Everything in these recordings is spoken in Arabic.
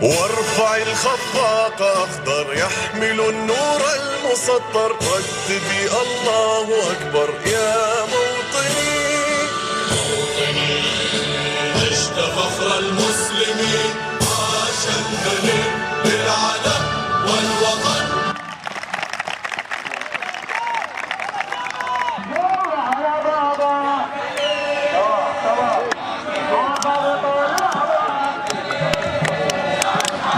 وارفع الخفاق أخضر يحمل النور المسطر، رددي الله أكبر يا موطني. موطني عشت فخر المسلمين، عاش الدليل بالعلم والوطن.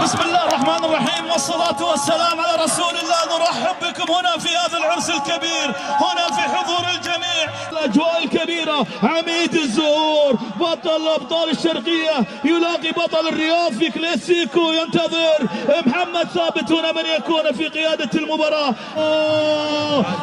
بسم الله الرحمن الرحيم، والصلاة والسلام على رسول الله. نرحب بكم هنا في هذا العرس الكبير، هنا في حضور الجميع. الأجواء الكبيرة، عميد الزهور بطل الأبطال الشرقية يلاقي بطل الرياض في كلاسيكو، ينتظر محمد ثابت هنا من يكون في قيادة المباراة.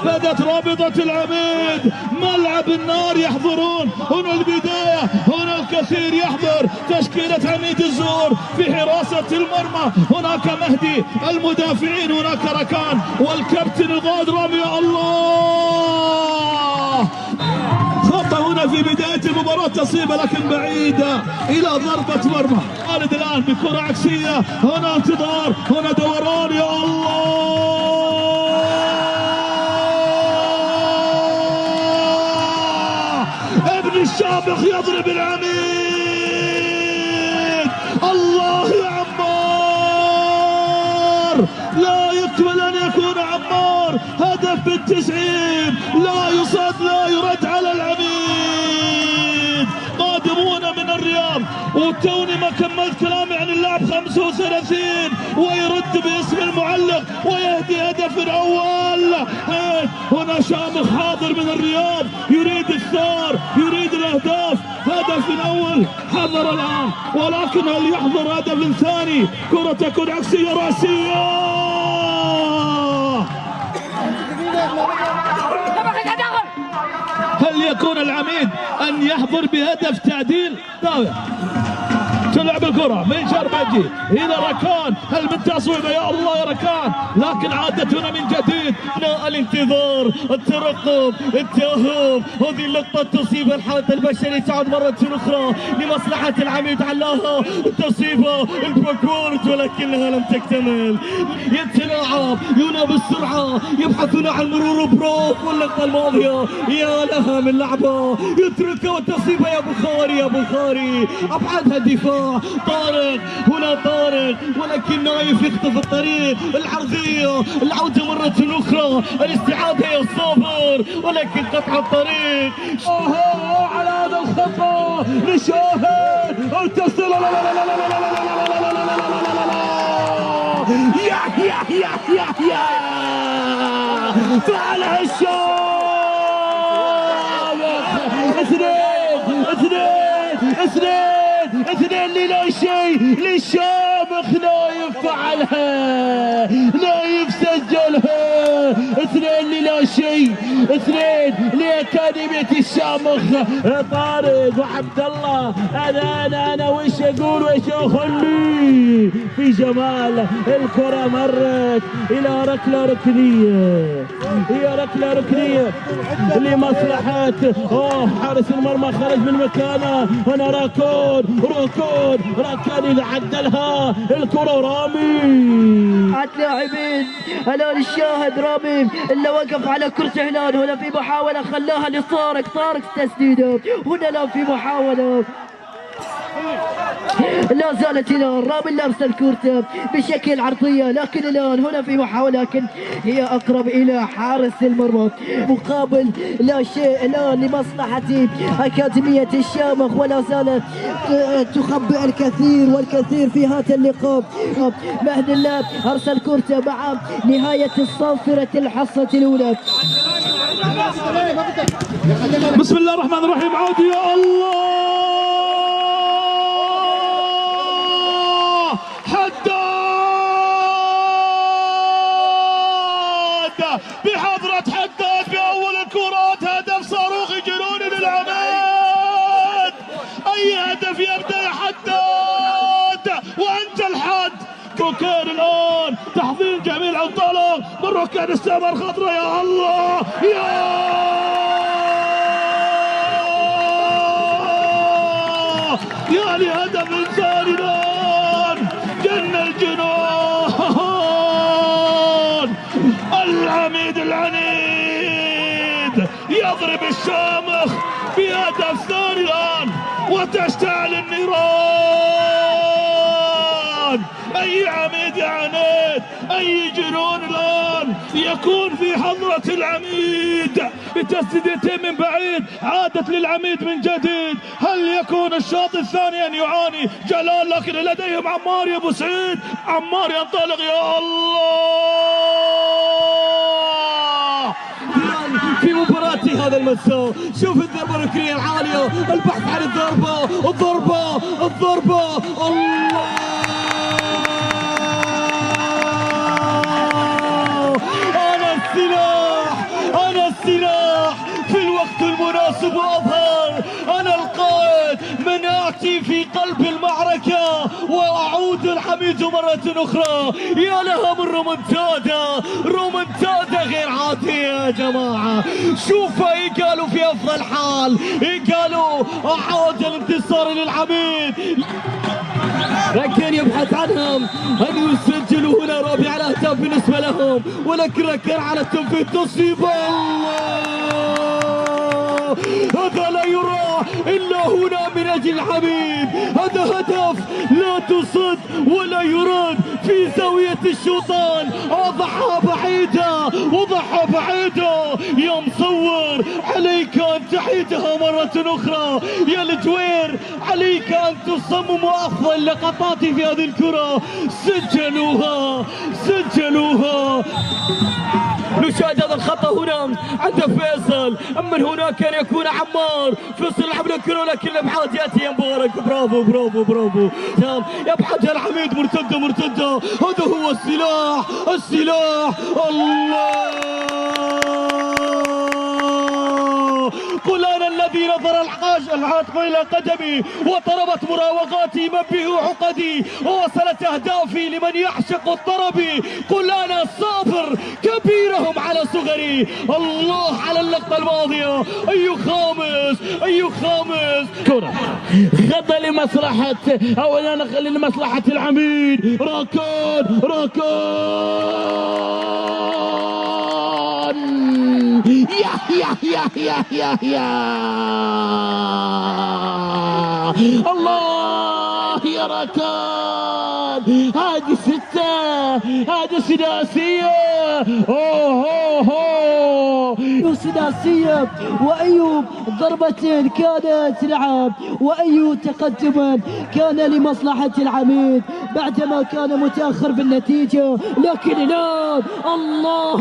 بدت رابطة العميد، ملعب النار يحضرون. هنا البداية، هنا الكثير يحضر. تشكيلة عميد الزهور في حراسة المرمى، هناك مهدي، المدافعين هناك ركان، والكابتن الغاد رامي. يا الله، خطة هنا في بداية المباراة تصيب لكن بعيدة إلى ضربة مرمى. خالد الآن بكرة عكسية، هنا انتظار، هنا دوران. يا الله، ابن الشامخ يضرب العميد. الله يا عمار، لا يكمل أن يكون عمار هدف بالتسعين، لا يصد لا يرد على العميد. قادمون من الرياض، وتوني ما كملت كلامي عن اللاعب 35 ويرد باسم المعلق ويهدي هدف أول. هنا شامخ حاضر من الرياض، يريد الثار، يريد الأهداف. هدف أول حضر الآن، ولكن هل يحضر هدف ثاني؟ كرة تكون عكسية رأسية. هل يكون العميد أن يحضر بهدف تعديل؟ تلعب الكرة من شربجي إلى ركان، هل بالتصويبة؟ يا الله يا ركان، لكن عادت هنا من جديد. الانتظار، الترقب، التأهب. هذه اللقطة تصيب الحالة البشري، تعود مرة أخرى لمصلحة العميد علاها. التصيبة الباكورد ولكنها لم تكتمل. يتلاعب هنا بالسرعة، يبحثون عن مرور بروف. واللقطة الماضية يا لها من لعبة، يتركها والتصيبة يا بخاري، يا بخاري أبعدها الدفاع. طارق هنا، طارق ولكن نايف يخطف الطريق. العرضية، العودة مرة أخرى، الاستعادة يا صابر، ولكن قطع الطريق. على هذا الخطأ لشاهد اتصل. يا فعلها الشامخ. اثنين لا شيء للشامخ، نايف فعلها، نايف سجلها. 2 لا شيء، 2 لأكاديمية الشامخ. طارق وعبد الله، انا وش اقول وش اخلي في جمال الكرة. مرت الى ركلة ركنية، هي ركلة ركنية لمصلحة حارس المرمى، خرج من مكانه. هنا راكون اللي عدلها الكرة. رامي اللاعبين هلال الشاهد، رامي اللي وقف على كرة هلال. هنا في محاولة خلاها لطارق، طارق تسديده. هنا لا في محاولة، لا زالت هلال. رامي لابس الكرة بشكل عرضية، لكن الآن هنا في محاولة، لكن هي أقرب إلى حارس المرمى. مقابل لا شيء الآن لمصلحة أكاديمية الشامخ، ولا زالت تخبئ الكثير والكثير في هذا اللقاء. مهد الله أرسل كرة مع نهاية الصافرة الحصة الأولى. بسم الله الرحمن الرحيم. عود يا الله، بحضرة حداد بأول الكرات. هدف صاروخي جنوني للعماد. أي هدف يبدأ يا حداد وأنت الحد. بوكير الآن تحضير جميل عطلة من ركان السماء الخضراء. يا الله، يا لهدف ثاني الآن. جنة الشامخ بهدف ثاني الآن وتشتعل النيران. أي عميد يا عنيد، أي جنون الآن يكون في حضرة العميد بتسديدتين من بعيد، عادت للعميد من جديد. هل يكون الشوط الثاني أن يعاني جلال؟ لكن لديهم عمار يا أبو سعيد، عمار ينطلق يا الله في مباراة هذا المساء. شوف الضربة الركنية العالية، البحث عن الضربة الله. أنا السلاح في الوقت المناسب وأظهر. أنا القائد من آتي في قلب المعركة وأعود الحميد مرة أخرى. يا لها من رومنتادا غير عادية يا جماعة. شوفوا إيه قالوا في أفضل حال، إيه قالوا أعاد الانتصار للعميد، لكن يبحث عنهم أن يسجلوا هنا رابع الأهداف بالنسبة لهم، ولكن ركن على التنفيذ. تصيب الله، هذا لا يرى إلا هنا من أجل الحبيب. هذا هدف لا تصد ولا يرد في زاوية الشوطان. وضعها بعيدة يا مصور، عليك أن تحيدها مرة أخرى. يا الجوير عليك أن تصمم أفضل لقطات في هذه الكرة. سجلوها. نشاهد هذا الخطأ هنا عند فيصل، من هناك أن يكون عمار. فيصل يلعب الكرة لكن الابحاث يأتي يا مبارك. برافو يبحث الحميد. مرتدة هذا هو السلاح الله. قل أنا الذي نظر العاتق إلى قدمي وطربت مراوغاتي منبه عقدي ووصلت أهدافي لمن يعشق الطرب. قل أنا صابر كبيرهم على صغري. الله على اللقطة الماضية. أي خامس كرة خطأ لمصلحة لمصلحة العميد. راكان يا الله يا راكان. هذه سداسية. سداسية. وأي ضربة كانت لعب وأي تقدم كان لمصلحة العميد بعدما كان متأخر بالنتيجة. لكن الآن الله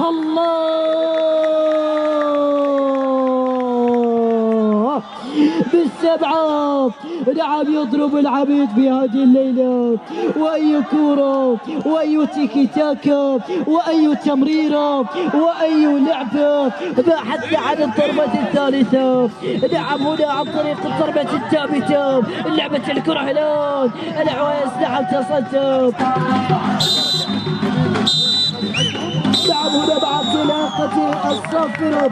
بالسبعة. نعم يضرب العميد في هذه الليلة. وأي كورة وأي تيكي تاكا وأي تمريرة وأي لعبة. بحث عن الضربة الثالثة. نعم هنا عن طريق الضربة الثابتة. لعبة الكرة الآن العويس. نعم تصدق. نعم هنا مع انطلاقة الصفر.